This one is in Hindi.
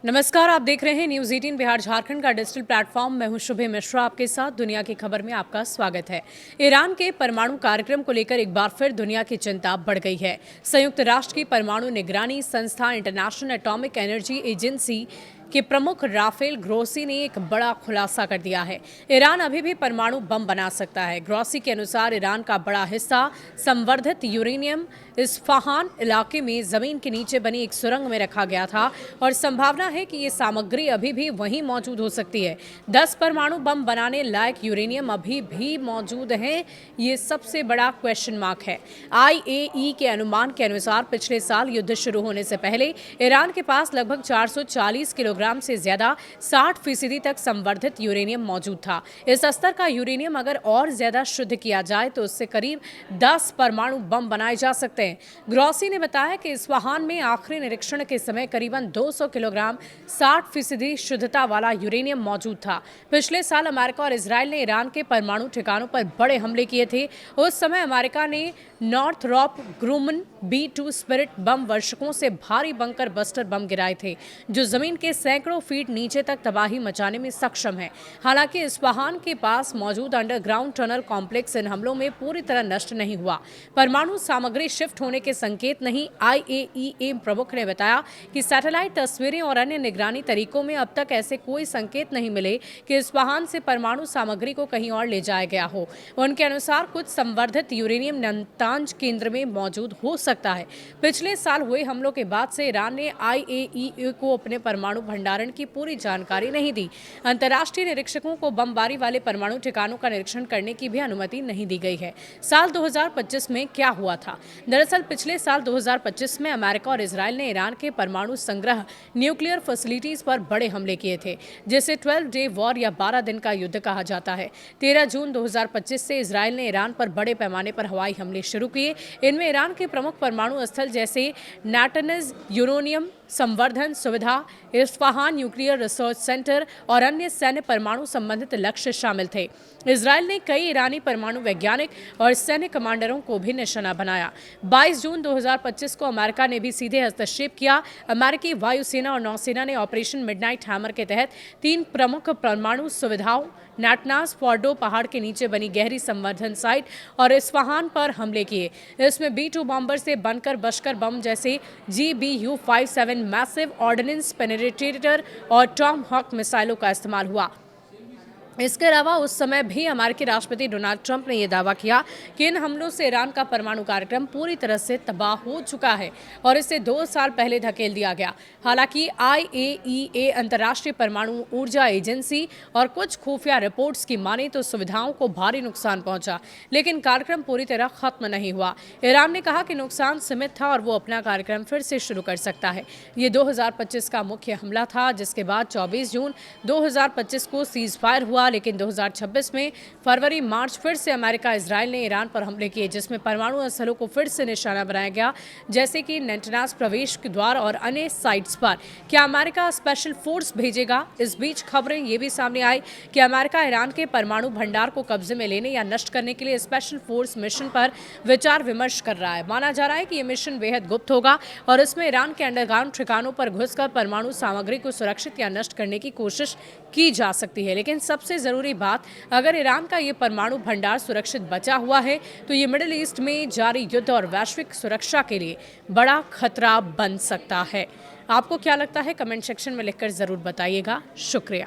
नमस्कार, आप देख रहे हैं न्यूज़ 18 बिहार झारखंड का डिजिटल प्लेटफॉर्म। मैं हूं शुभे मिश्रा, आपके साथ दुनिया की खबर में आपका स्वागत है। ईरान के परमाणु कार्यक्रम को लेकर एक बार फिर दुनिया की चिंता बढ़ गई है। संयुक्त राष्ट्र की परमाणु निगरानी संस्था इंटरनेशनल एटॉमिक एनर्जी एजेंसी के प्रमुख राफेल ग्रोसी ने एक बड़ा खुलासा कर दिया है। ईरान अभी भी परमाणु बम बना सकता है। ग्रोसी के अनुसार ईरान का बड़ा हिस्सा संवर्धित यूरेनियम इस्फहान इलाके में जमीन के नीचे बनी एक सुरंग में रखा गया था और संभावना है कि ये सामग्री अभी भी वहीं मौजूद हो सकती है। 10 परमाणु बम बनाने लायक यूरेनियम अभी भी मौजूद है, ये सबसे बड़ा क्वेश्चन मार्क है। IAEA के अनुमान के अनुसार पिछले साल युद्ध शुरू होने से पहले ईरान के पास लगभग 440 किलोग्राम से ज्यादा 60% तक संवर्धित यूरेनियम मौजूद था। इस स्तर का यूरेनियम अगर और ज्यादा शुद्ध किया जाए तो उससे करीब 10 परमाणु बम बनाए जा सकते हैं। ग्रोसी ने बताया कि इस्फहान में आखिरी निरीक्षण के समय करीबन 200 किलोग्राम 60% शुद्धता वाला यूरेनियम मौजूद था। पिछले साल अमेरिका और इजराइल ने ईरान के परमाणु ठिकानों पर बड़े हमले किए थे। उस समय अमेरिका ने नॉर्थरॉप ग्रूमन B-2 स्पिरिट बम वर्षकों से भारी बंकर बस्टर बम गिराए थे, जो जमीन के सैकड़ों फीट नीचे तक तबाही मचाने में सक्षम है। हालांकि इस्फहान के पास मौजूद अंडरग्राउंड टनल कॉम्प्लेक्स इन हमलों में पूरी तरह नष्ट नहीं हुआ। परमाणु सामग्री शिफ्ट होने के संकेत नहीं। IAEA प्रमुख ने बताया कि सैटेलाइट तस्वीरें और अन्य निगरानी तरीकों में अब तक ऐसे कोई संकेत नहीं मिले कि इस्फहान से परमाणु सामग्री को कहीं और ले जाया गया हो। उनके अनुसार कुछ संवर्धित यूरेनियम नतांज केंद्र में मौजूद हो सकता है। पिछले साल हुए हमलों के बाद से ईरान ने IAEA को अपने परमाणु भंडारण की पूरी जानकारी नहीं दी। अंतर्राष्ट्रीय निरीक्षकों को बमबारी वाले परमाणु ठिकानों का निरीक्षण करने की भी अनुमति नहीं दी गई है। साल 2025 में क्या हुआ था? दरअसल पिछले साल 2025 में अमेरिका और इजराइल ने ईरान के परमाणु संग्रह न्यूक्लियर फैसिलिटीज पर बड़े हमले किए थे, जिसे 12 डे वॉर या 12 दिन का युद्ध कहा जाता है। 13 जून 2025 से इजराइल ने ईरान पर बड़े पैमाने पर हवाई हमले शुरू किए। इनमें ईरान के प्रमुख परमाणु स्थल जैसे नाटनज यूरेनियम संवर्धन सुविधा, इस्फहान न्यूक्लियर रिसर्च सेंटर और अन्य सैन्य परमाणु संबंधित लक्ष्य शामिल थे। इजराइल ने कई ईरानी परमाणु वैज्ञानिक और सैन्य कमांडरों को भी निशाना बनाया। 22 जून 2025 को अमेरिका ने भी सीधे हस्तक्षेप किया। अमेरिकी वायुसेना और नौसेना ने ऑपरेशन मिडनाइट हैमर के तहत 3 प्रमुख परमाणु सुविधाओं नाटनाज फोर्डो पहाड़ के नीचे बनी गहरी संवर्धन साइट और इस्फहान पर हमले किए। इसमें B-2 बॉम्बर से बनकर बशकर बम जैसे GBU-57 मैसिव ऑर्डिनेंस पेनिट्रेटर और टॉम हॉक मिसाइलों का इस्तेमाल हुआ। इसके अलावा उस समय भी अमेरिकी राष्ट्रपति डोनाल्ड ट्रंप ने यह दावा किया कि इन हमलों से ईरान का परमाणु कार्यक्रम पूरी तरह से तबाह हो चुका है और इसे 2 साल पहले धकेल दिया गया। हालांकि IAEA अंतर्राष्ट्रीय परमाणु ऊर्जा एजेंसी और कुछ खुफिया रिपोर्ट्स की माने तो सुविधाओं को भारी नुकसान पहुंचा, लेकिन कार्यक्रम पूरी तरह खत्म नहीं हुआ। ईरान ने कहा कि नुकसान सीमित था और वो अपना कार्यक्रम फिर से शुरू कर सकता है। ये 2025 का मुख्य हमला था, जिसके बाद 24 जून 2025 को सीज फायर हुआ, लेकिन 2026 में फरवरी मार्च फिर से अमेरिका इजराइल ने ईरान पर हमले किए, जिसमें परमाणु स्थलों को फिर से निशाना बनाया गया, जैसे कि नेटनाज प्रवेश के द्वार और अन्य साइट्स पर। क्या अमेरिका स्पेशल फोर्स भेजेगा? इस बीच खबरें ये भी सामने आई कि अमेरिका ईरान के परमाणु भंडार को कब्जे में लेने या नष्ट करने के लिए स्पेशल फोर्स मिशन पर विचार विमर्श कर रहा है। माना जा रहा है कि यह मिशन बेहद गुप्त होगा और इसमें ईरान के अंडरग्राउंड ठिकानों पर घुसकर परमाणु सामग्री को सुरक्षित या नष्ट करने की कोशिश की जा सकती है। लेकिन सबसे जरूरी बात, अगर ईरान का ये परमाणु भंडार सुरक्षित बचा हुआ है तो ये मिडिल ईस्ट में जारी युद्ध और वैश्विक सुरक्षा के लिए बड़ा खतरा बन सकता है। आपको क्या लगता है? कमेंट सेक्शन में लिखकर जरूर बताइएगा। शुक्रिया।